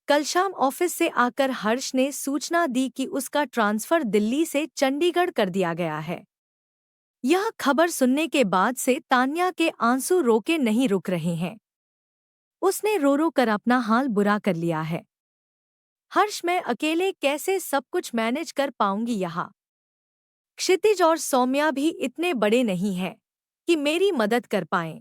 कल शाम ऑफिस से आकर हर्ष ने सूचना दी कि उसका ट्रांसफर दिल्ली से चंडीगढ़ कर दिया गया है। यह खबर सुनने के बाद से तान्या के आंसू रोके नहीं रुक रहे हैं। उसने रो रो कर अपना हाल बुरा कर लिया है। हर्ष, मैं अकेले कैसे सब कुछ मैनेज कर पाऊंगी यहाँ। क्षितिज और सौम्या भी इतने बड़े नहीं हैं कि मेरी मदद कर पाएं।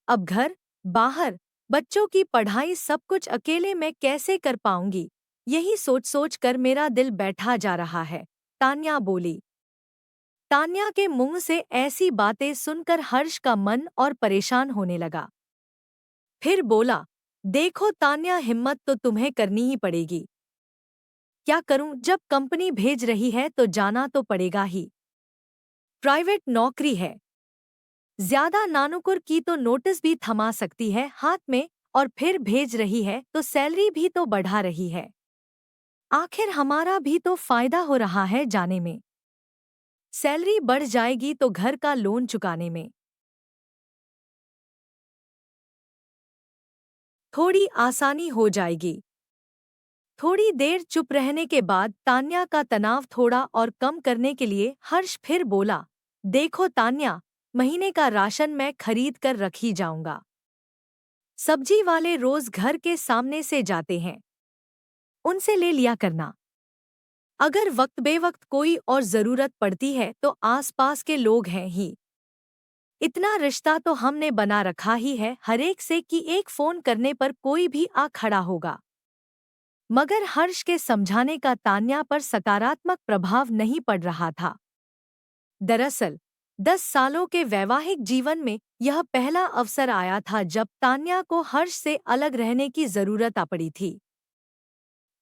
अब घर, बाहर, बच्चों की पढ़ाई सब कुछ अकेले मैं कैसे कर पाऊंगी, यही सोच सोच कर मेरा दिल बैठा जा रहा है, तान्या बोली। तान्या के मुंह से ऐसी बातें सुनकर हर्ष का मन और परेशान होने लगा। फिर बोला, देखो तान्या, हिम्मत तो तुम्हें करनी ही पड़ेगी। क्या करूं, जब कंपनी भेज रही है तो जाना तो पड़ेगा ही। प्राइवेट नौकरी है, ज्यादा नानुकुर की तो नोटिस भी थमा सकती है हाथ में, और फिर भेज रही है तो सैलरी भी तो बढ़ा रही है। आखिर हमारा भी तो फायदा हो रहा है जाने में। सैलरी बढ़ जाएगी तो घर का लोन चुकाने में थोड़ी आसानी हो जाएगी। थोड़ी देर चुप रहने के बाद तान्या का तनाव थोड़ा और कम करने के लिए हर्ष फिर बोला, देखो तान्या, महीने का राशन मैं खरीद कर रख ही जाऊंगा। सब्जी वाले रोज घर के सामने से जाते हैं, उनसे ले लिया करना। अगर वक्त बेवक्त कोई और जरूरत पड़ती है तो आसपास के लोग हैं ही। इतना रिश्ता तो हमने बना रखा ही है हरेक से कि एक फोन करने पर कोई भी आ खड़ा होगा। मगर हर्ष के समझाने का तान्या पर सकारात्मक प्रभाव नहीं पड़ रहा था। दरअसल 10 सालों के वैवाहिक जीवन में यह पहला अवसर आया था जब तान्या को हर्ष से अलग रहने की जरूरत आ पड़ी थी।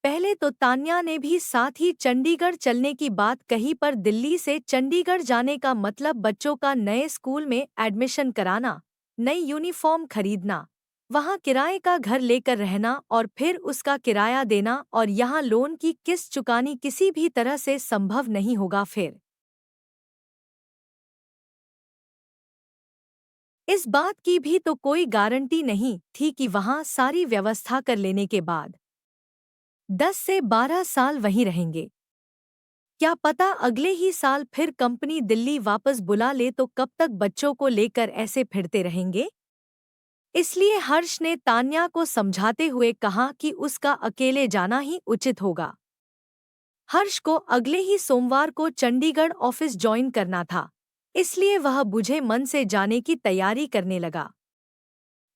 पहले तो तान्या ने भी साथ ही चंडीगढ़ चलने की बात कही, पर दिल्ली से चंडीगढ़ जाने का मतलब बच्चों का नए स्कूल में एडमिशन कराना, नई यूनिफॉर्म खरीदना, वहां किराए का घर लेकर रहना और फिर उसका किराया देना, और यहाँ लोन की किस्त चुकानी किसी भी तरह से संभव नहीं होगा। फिर इस बात की भी तो कोई गारंटी नहीं थी कि वहां सारी व्यवस्था कर लेने के बाद 10 से 12 साल वहीं रहेंगे। क्या पता अगले ही साल फिर कंपनी दिल्ली वापस बुला ले तो कब तक बच्चों को लेकर ऐसे फिरते रहेंगे। इसलिए हर्ष ने तान्या को समझाते हुए कहा कि उसका अकेले जाना ही उचित होगा। हर्ष को अगले ही सोमवार को चंडीगढ़ ऑफिस ज्वाइन करना था, इसलिए वह बुझे मन से जाने की तैयारी करने लगा।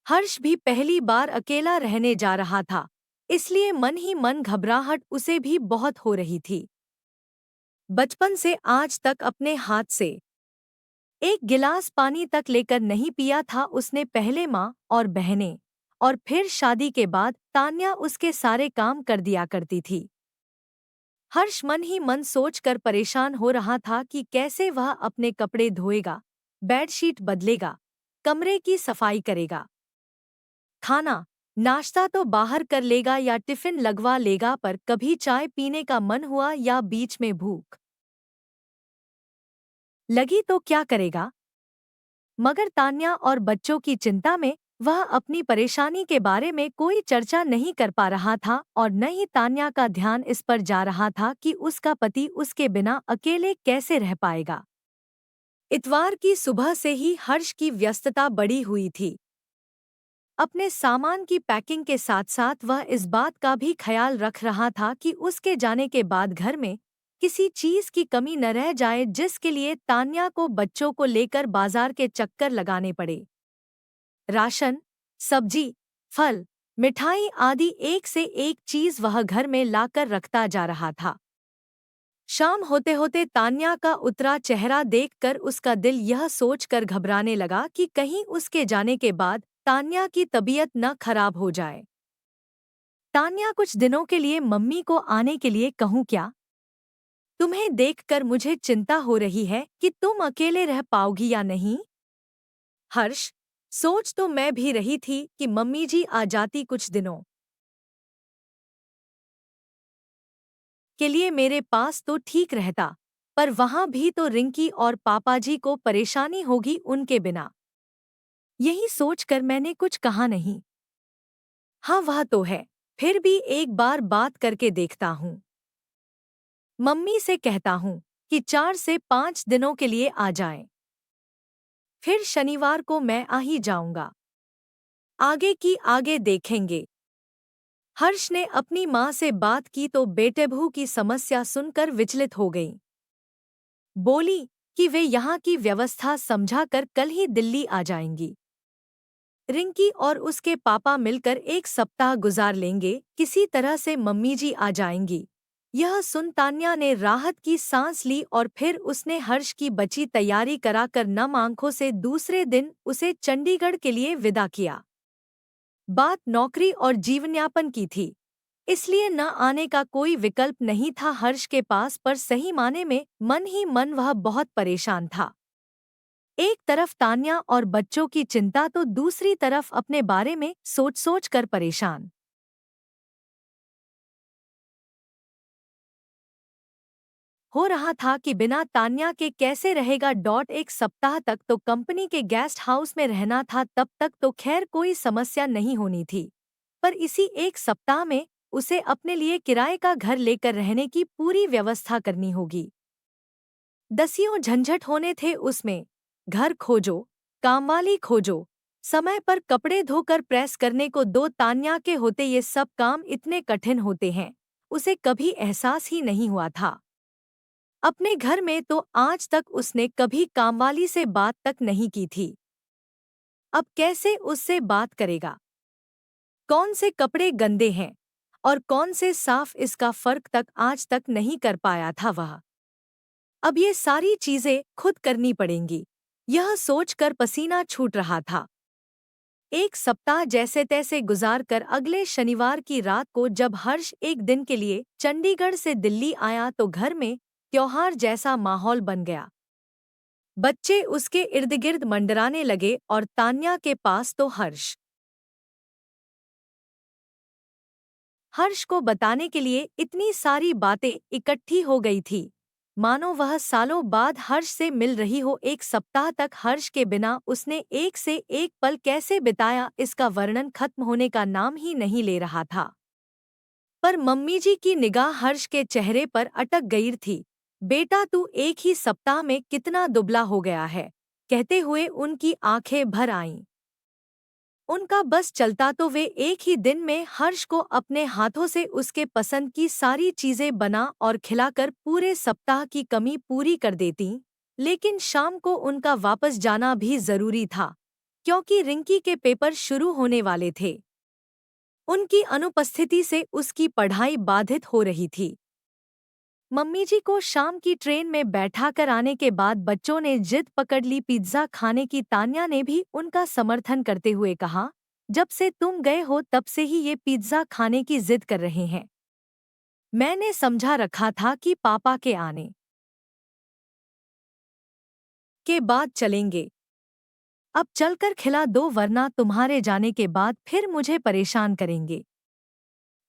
हर्ष भी पहली बार अकेला रहने जा रहा था, इसलिए मन ही मन घबराहट उसे भी बहुत हो रही थी। बचपन से आज तक अपने हाथ से एक गिलास पानी तक लेकर नहीं पिया था उसने। पहले माँ और बहनें, और फिर शादी के बाद तान्या उसके सारे काम कर दिया करती थी। हर्ष मन ही मन सोचकर परेशान हो रहा था कि कैसे वह अपने कपड़े धोएगा, बेडशीट बदलेगा, कमरे की सफाई करेगा। खाना नाश्ता तो बाहर कर लेगा या टिफिन लगवा लेगा, पर कभी चाय पीने का मन हुआ या बीच में भूख लगी तो क्या करेगा। मगर तान्या और बच्चों की चिंता में वह अपनी परेशानी के बारे में कोई चर्चा नहीं कर पा रहा था, और न ही तान्या का ध्यान इस पर जा रहा था कि उसका पति उसके बिना अकेले कैसे रह पाएगा। इतवार की सुबह से ही हर्ष की व्यस्तता बढ़ी हुई थी। अपने सामान की पैकिंग के साथ साथ वह इस बात का भी ख्याल रख रहा था कि उसके जाने के बाद घर में किसी चीज की कमी न रह जाए, जिसके लिए तान्या को बच्चों को लेकर बाजार के चक्कर लगाने पड़े। राशन, सब्जी, फल, मिठाई आदि एक से एक चीज वह घर में लाकर रखता जा रहा था। शाम होते होते तान्या का उतरा चेहरा देखकर उसका दिल यह सोचकर घबराने लगा कि कहीं उसके जाने के बाद तान्या की तबीयत न खराब हो जाए। तान्या, कुछ दिनों के लिए मम्मी को आने के लिए कहूँ क्या? तुम्हें देखकर मुझे चिंता हो रही है कि तुम अकेले रह पाओगी या नहीं। हर्ष, सोच तो मैं भी रही थी कि मम्मी जी आ जाती कुछ दिनों के लिए मेरे पास तो ठीक रहता, पर वहां भी तो रिंकी और पापा जी को परेशानी होगी उनके बिना। यही सोचकर मैंने कुछ कहा नहीं। हाँ, वह तो है, फिर भी एक बार बात करके देखता हूँ। मम्मी से कहता हूँ कि 4 से 5 दिनों के लिए आ जाएं। फिर शनिवार को मैं आ ही जाऊंगा। आगे की आगे देखेंगे। हर्ष ने अपनी माँ से बात की तो बेटेबहू की समस्या सुनकर विचलित हो गई। बोली कि वे यहाँ की व्यवस्था समझाकर कल ही दिल्ली आ जाएंगी। रिंकी और उसके पापा मिलकर 1 सप्ताह गुजार लेंगे, किसी तरह से मम्मी जी आ जाएंगी। यह सुन तान्या ने राहत की सांस ली और फिर उसने हर्ष की बची तैयारी कराकर नम आंखों से दूसरे दिन उसे चंडीगढ़ के लिए विदा किया। बात नौकरी और जीवनयापन की थी, इसलिए न आने का कोई विकल्प नहीं था हर्ष के पास, पर सही माने में मन ही मन वह बहुत परेशान था। एक तरफ तान्या और बच्चों की चिंता तो दूसरी तरफ अपने बारे में सोच सोच कर परेशान हो रहा था कि बिना तान्या के कैसे रहेगा। 1 सप्ताह तक तो कंपनी के गेस्ट हाउस में रहना था, तब तक तो खैर कोई समस्या नहीं होनी थी, पर इसी 1 सप्ताह में उसे अपने लिए किराए का घर लेकर रहने की पूरी व्यवस्था करनी होगी। दसियों झंझट होने थे उसमें। घर खोजो, कामवाली खोजो, समय पर कपड़े धोकर प्रेस करने को दो। तान्या के होते ये सब काम इतने कठिन होते हैं, उसे कभी एहसास ही नहीं हुआ था। अपने घर में तो आज तक उसने कभी कामवाली से बात तक नहीं की थी। अब कैसे उससे बात करेगा? कौन से कपड़े गंदे हैं और कौन से साफ, इसका फर्क तक आज तक नहीं कर पाया था वह। अब ये सारी चीजें खुद करनी पड़ेंगी, यह सोचकर पसीना छूट रहा था। 1 सप्ताह जैसे तैसे गुजार कर अगले शनिवार की रात को जब हर्ष एक दिन के लिए चंडीगढ़ से दिल्ली आया तो घर में त्योहार जैसा माहौल बन गया। बच्चे उसके इर्द गिर्द मंडराने लगे और तान्या के पास तो हर्ष को बताने के लिए इतनी सारी बातें इकट्ठी हो गई थी, मानो वह सालों बाद हर्ष से मिल रही हो। 1 सप्ताह तक हर्ष के बिना उसने एक से एक पल कैसे बिताया, इसका वर्णन खत्म होने का नाम ही नहीं ले रहा था। पर मम्मी जी की निगाह हर्ष के चेहरे पर अटक गई थी। बेटा, तू 1 ही सप्ताह में कितना दुबला हो गया है, कहते हुए उनकी आंखें भर आईं। उनका बस चलता तो वे एक ही दिन में हर्ष को अपने हाथों से उसके पसंद की सारी चीजें बना और खिलाकर पूरे सप्ताह की कमी पूरी कर देती, लेकिन शाम को उनका वापस जाना भी जरूरी था, क्योंकि रिंकी के पेपर शुरू होने वाले थे। उनकी अनुपस्थिति से उसकी पढ़ाई बाधित हो रही थी। मम्मी जी को शाम की ट्रेन में बैठा कर आने के बाद बच्चों ने जिद पकड़ ली पिज्जा खाने की। तान्या ने भी उनका समर्थन करते हुए कहा, जब से तुम गए हो तब से ही ये पिज्जा खाने की जिद कर रहे हैं। मैंने समझा रखा था कि पापा के आने के बाद चलेंगे। अब चलकर खिला दो, वरना तुम्हारे जाने के बाद फिर मुझे परेशान करेंगे।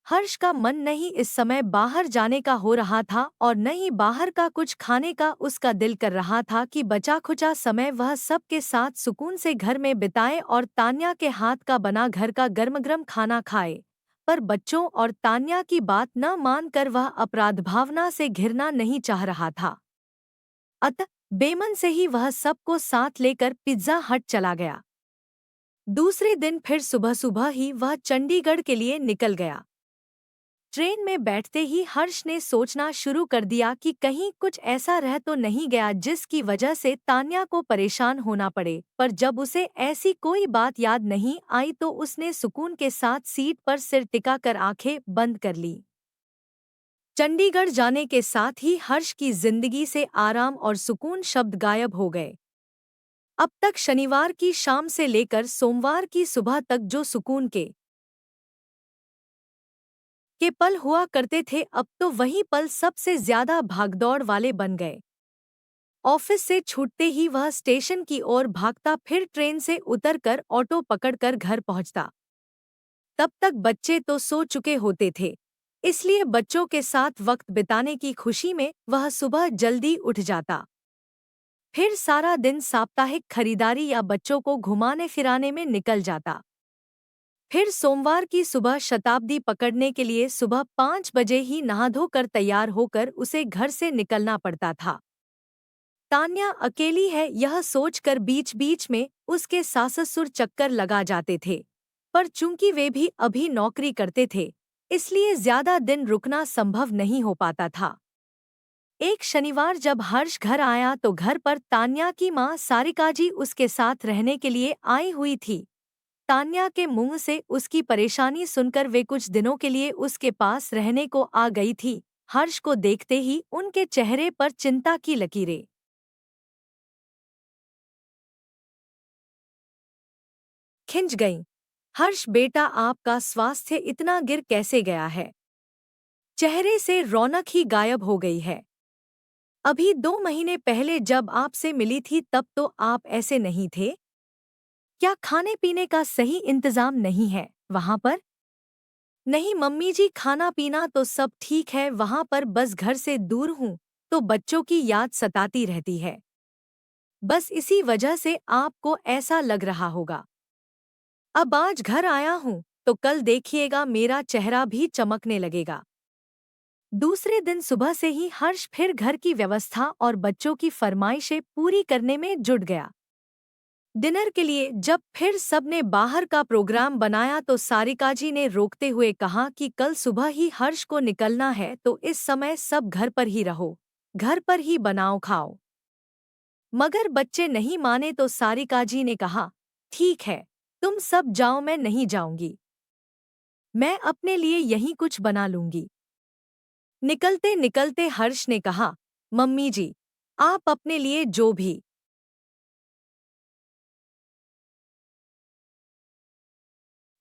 हर्ष का मन नहीं इस समय बाहर जाने का हो रहा था और न ही बाहर का कुछ खाने का उसका दिल कर रहा था कि बचा खुचा समय वह सबके साथ सुकून से घर में बिताए और तान्या के हाथ का बना घर का गर्म खाना खाए। पर बच्चों और तान्या की बात न मानकर वह अपराध भावना से घिरना नहीं चाह रहा था। अतः बेमन से ही वह सबको साथ लेकर पिज्जा हट चला गया। दूसरे दिन फिर सुबह सुबह ही वह चंडीगढ़ के लिए निकल गया। ट्रेन में बैठते ही हर्ष ने सोचना शुरू कर दिया कि कहीं कुछ ऐसा रह तो नहीं गया जिसकी वजह से तान्या को परेशान होना पड़े, पर जब उसे ऐसी कोई बात याद नहीं आई तो उसने सुकून के साथ सीट पर सिर टिकाकर आंखें बंद कर ली। चंडीगढ़ जाने के साथ ही हर्ष की जिंदगी से आराम और सुकून शब्द गायब हो गए। अब तक शनिवार की शाम से लेकर सोमवार की सुबह तक जो सुकून के पल हुआ करते थे, अब तो वही पल सबसे ज्यादा भागदौड़ वाले बन गए। ऑफिस से छूटते ही वह स्टेशन की ओर भागता, फिर ट्रेन से उतरकर ऑटो पकड़कर घर पहुंचता। तब तक बच्चे तो सो चुके होते थे, इसलिए बच्चों के साथ वक्त बिताने की खुशी में वह सुबह जल्दी उठ जाता। फिर सारा दिन साप्ताहिक खरीदारी या बच्चों को घुमाने फिराने में निकल जाता। फिर सोमवार की सुबह शताब्दी पकड़ने के लिए सुबह 5 बजे ही नहा धोकर तैयार होकर उसे घर से निकलना पड़ता था। तान्या अकेली है यह सोचकर बीच बीच में उसके सास-ससुर चक्कर लगा जाते थे, पर चूंकि वे भी अभी नौकरी करते थे, इसलिए ज्यादा दिन रुकना संभव नहीं हो पाता था। एक शनिवार जब हर्ष घर आया तो घर पर तान्या की माँ सारिका जी उसके साथ रहने के लिए आई हुई थी। तान्या के मुंह से उसकी परेशानी सुनकर वे कुछ दिनों के लिए उसके पास रहने को आ गई थी। हर्ष को देखते ही उनके चेहरे पर चिंता की लकीरें खिंच गईं। हर्ष बेटा, आपका स्वास्थ्य इतना गिर कैसे गया है? चेहरे से रौनक ही गायब हो गई है। अभी 2 महीने पहले जब आपसे मिली थी तब तो आप ऐसे नहीं थे। क्या खाने पीने का सही इंतजाम नहीं है वहां पर? नहीं मम्मी जी, खाना पीना तो सब ठीक है वहां पर, बस घर से दूर हूँ तो बच्चों की याद सताती रहती है। बस इसी वजह से आपको ऐसा लग रहा होगा। अब आज घर आया हूँ तो कल देखिएगा मेरा चेहरा भी चमकने लगेगा। दूसरे दिन सुबह से ही हर्ष फिर घर की व्यवस्था और बच्चों की फरमाइशें पूरी करने में जुट गया। डिनर के लिए जब फिर सबने बाहर का प्रोग्राम बनाया तो सारिका जी ने रोकते हुए कहा कि कल सुबह ही हर्ष को निकलना है तो इस समय सब घर पर ही रहो, घर पर ही बनाओ खाओ। मगर बच्चे नहीं माने तो सारिका जी ने कहा, ठीक है, तुम सब जाओ, मैं नहीं जाऊंगी, मैं अपने लिए यहीं कुछ बना लूंगी। निकलते निकलते हर्ष ने कहा, मम्मी जी, आप अपने लिए जो भी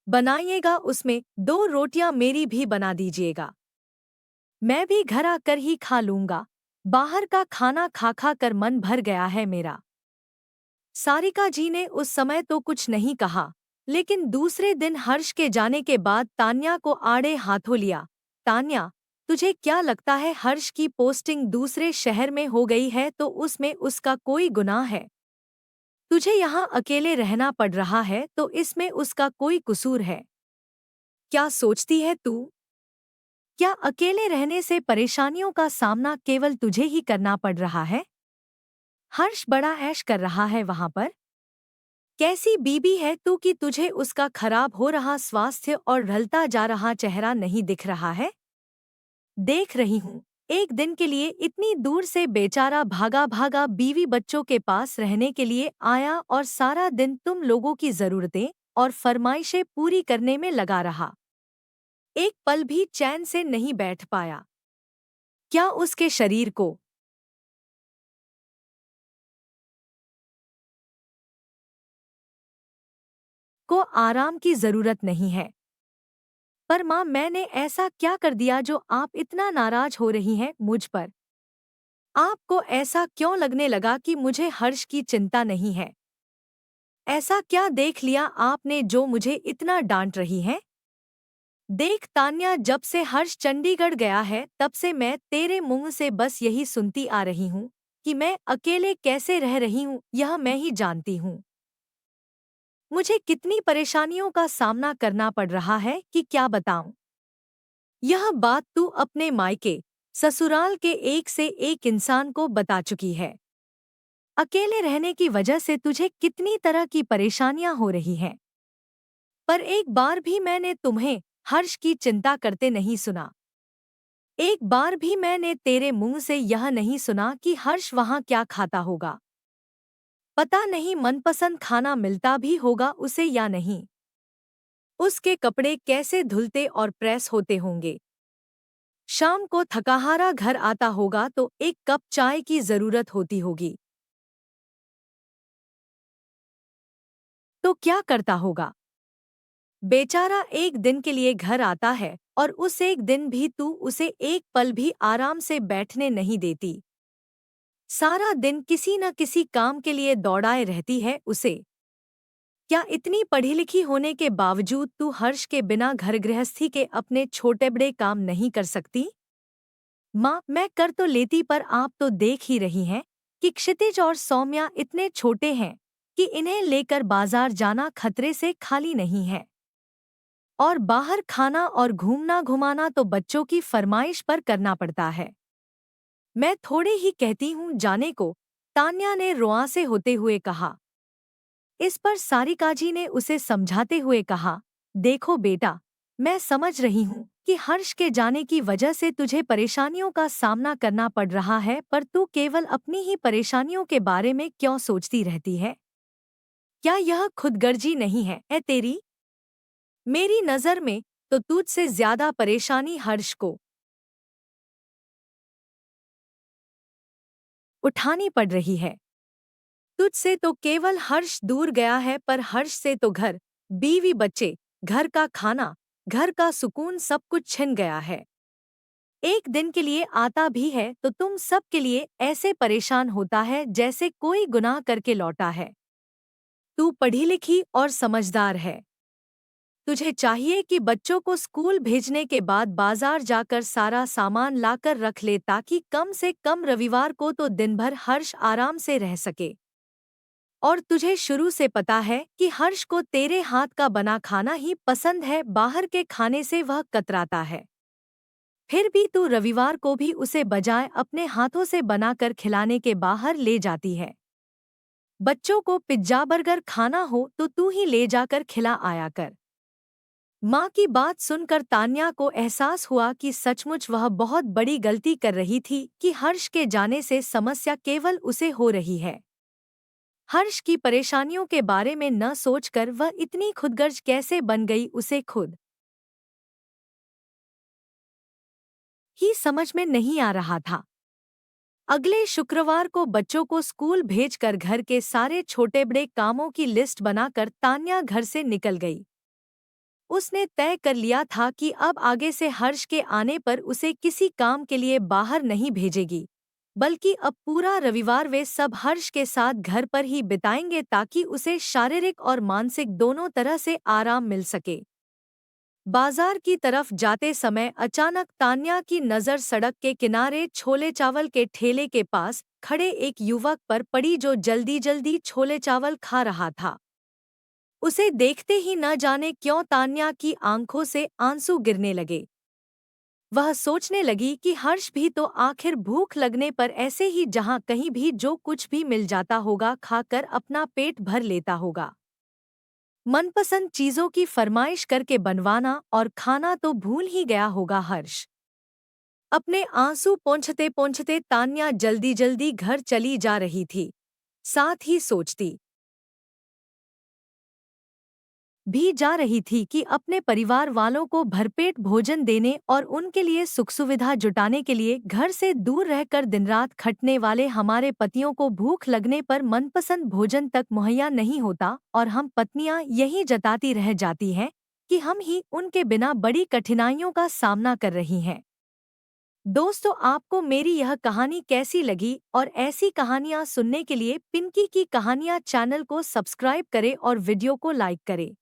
बनाइएगा उसमें 2 रोटियां मेरी भी बना दीजिएगा, मैं भी घर आकर ही खा लूंगा, बाहर का खाना खा खा कर मन भर गया है मेरा। सारिका जी ने उस समय तो कुछ नहीं कहा, लेकिन दूसरे दिन हर्ष के जाने के बाद तान्या को आड़े हाथों लिया। तान्या, तुझे क्या लगता है हर्ष की पोस्टिंग दूसरे शहर में हो गई है तो उसमें उसका कोई गुनाह है? तुझे यहाँ अकेले रहना पड़ रहा है तो इसमें उसका कोई कसूर है? क्या सोचती है तू? क्या अकेले रहने से परेशानियों का सामना केवल तुझे ही करना पड़ रहा है? हर्ष बड़ा ऐश कर रहा है वहां पर। कैसी बीबी है तू कि तुझे उसका खराब हो रहा स्वास्थ्य और ढलता जा रहा चेहरा नहीं दिख रहा है? देख रही हूँ, एक दिन के लिए इतनी दूर से बेचारा भागा भागा बीवी बच्चों के पास रहने के लिए आया और सारा दिन तुम लोगों की जरूरतें और फरमाइशें पूरी करने में लगा रहा। एक पल भी चैन से नहीं बैठ पाया। क्या उसके शरीर को आराम की जरूरत नहीं है? पर माँ, मैंने ऐसा क्या कर दिया जो आप इतना नाराज हो रही हैं मुझ पर? आपको ऐसा क्यों लगने लगा कि मुझे हर्ष की चिंता नहीं है? ऐसा क्या देख लिया आपने जो मुझे इतना डांट रही है? देख तान्या, जब से हर्ष चंडीगढ़ गया है तब से मैं तेरे मुंह से बस यही सुनती आ रही हूँ कि मैं अकेले कैसे रह रही हूँ, यह मैं ही जानती हूँ। मुझे कितनी परेशानियों का सामना करना पड़ रहा है कि क्या बताऊं। यह बात तू अपने मायके ससुराल के एक से एक इंसान को बता चुकी है। अकेले रहने की वजह से तुझे कितनी तरह की परेशानियां हो रही हैं, पर एक बार भी मैंने तुम्हें हर्ष की चिंता करते नहीं सुना। एक बार भी मैंने तेरे मुंह से यह नहीं सुना कि हर्ष वहां क्या खाता होगा। पता नहीं मनपसंद खाना मिलता भी होगा उसे या नहीं। उसके कपड़े कैसे धुलते और प्रेस होते होंगे। शाम को थकाहारा घर आता होगा तो एक कप चाय की जरूरत होती होगी, तो क्या करता होगा? बेचारा एक दिन के लिए घर आता है और उस एक दिन भी तू उसे एक पल भी आराम से बैठने नहीं देती। सारा दिन किसी न किसी काम के लिए दौड़ाए रहती है उसे। क्या इतनी पढ़ी लिखी होने के बावजूद तू हर्ष के बिना घर गृहस्थी के अपने छोटे बड़े काम नहीं कर सकती? माँ, मैं कर तो लेती, पर आप तो देख ही रही हैं कि क्षितिज और सौम्या इतने छोटे हैं कि इन्हें लेकर बाजार जाना खतरे से खाली नहीं है। और बाहर खाना और घूमना घुमाना तो बच्चों की फरमाइश पर करना पड़ता है। मैं थोड़े ही कहती हूँ जाने को, तान्या ने रुआंसे होते हुए कहा। इस पर सारिका जी ने उसे समझाते हुए कहा, देखो बेटा, मैं समझ रही हूँ कि हर्ष के जाने की वजह से तुझे परेशानियों का सामना करना पड़ रहा है, पर तू केवल अपनी ही परेशानियों के बारे में क्यों सोचती रहती है? क्या यह खुदगर्जी नहीं है तेरी? मेरी नज़र में तो तुझसे ज्यादा परेशानी हर्ष को उठानी पड़ रही है। तुझसे तो केवल हर्ष दूर गया है, पर हर्ष से तो घर, बीवी, बच्चे, घर का खाना, घर का सुकून सब कुछ छिन गया है। एक दिन के लिए आता भी है तो तुम सब के लिए ऐसे परेशान होता है जैसे कोई गुनाह करके लौटा है। तू पढ़ी लिखी और समझदार है। तुझे चाहिए कि बच्चों को स्कूल भेजने के बाद बाजार जाकर सारा सामान लाकर रख ले, ताकि कम से कम रविवार को तो दिन भर हर्ष आराम से रह सके। और तुझे शुरू से पता है कि हर्ष को तेरे हाथ का बना खाना ही पसंद है, बाहर के खाने से वह कतराता है। फिर भी तू रविवार को भी उसे बजाय अपने हाथों से बनाकर खिलाने के बाहर ले जाती है। बच्चों को पिज्जा बर्गर खाना हो तो तू ही ले जाकर खिला आया कर। माँ की बात सुनकर तान्या को एहसास हुआ कि सचमुच वह बहुत बड़ी गलती कर रही थी कि हर्ष के जाने से समस्या केवल उसे हो रही है। हर्ष की परेशानियों के बारे में न सोचकर वह इतनी खुदगर्ज कैसे बन गई, उसे खुद ही समझ में नहीं आ रहा था। अगले शुक्रवार को बच्चों को स्कूल भेजकर घर के सारे छोटे बड़े कामों की लिस्ट बनाकर तान्या घर से निकल गई। उसने तय कर लिया था कि अब आगे से हर्ष के आने पर उसे किसी काम के लिए बाहर नहीं भेजेगी, बल्कि अब पूरा रविवार वे सब हर्ष के साथ घर पर ही बिताएंगे, ताकि उसे शारीरिक और मानसिक दोनों तरह से आराम मिल सके। बाजार की तरफ जाते समय अचानक तान्या की नज़र सड़क के किनारे छोले चावल के ठेले के पास खड़े एक युवक पर पड़ी, जो जल्दी जल्दी छोले चावल खा रहा था। उसे देखते ही न जाने क्यों तान्या की आंखों से आंसू गिरने लगे। वह सोचने लगी कि हर्ष भी तो आखिर भूख लगने पर ऐसे ही जहां कहीं भी जो कुछ भी मिल जाता होगा खाकर अपना पेट भर लेता होगा। मनपसंद चीजों की फरमाइश करके बनवाना और खाना तो भूल ही गया होगा हर्ष। अपने आंसू पोंछते पोंछते तान्या जल्दी जल्दी घर चली जा रही थी। साथ ही सोचती भी जा रही थी कि अपने परिवार वालों को भरपेट भोजन देने और उनके लिए सुख सुविधा जुटाने के लिए घर से दूर रहकर दिन रात खटने वाले हमारे पतियों को भूख लगने पर मनपसंद भोजन तक मुहैया नहीं होता, और हम पत्नियां यही जताती रह जाती हैं कि हम ही उनके बिना बड़ी कठिनाइयों का सामना कर रही हैं। दोस्तों, आपको मेरी यह कहानी कैसी लगी? और ऐसी कहानियां सुनने के लिए पिंकी की कहानियां चैनल को सब्सक्राइब करें और वीडियो को लाइक करें।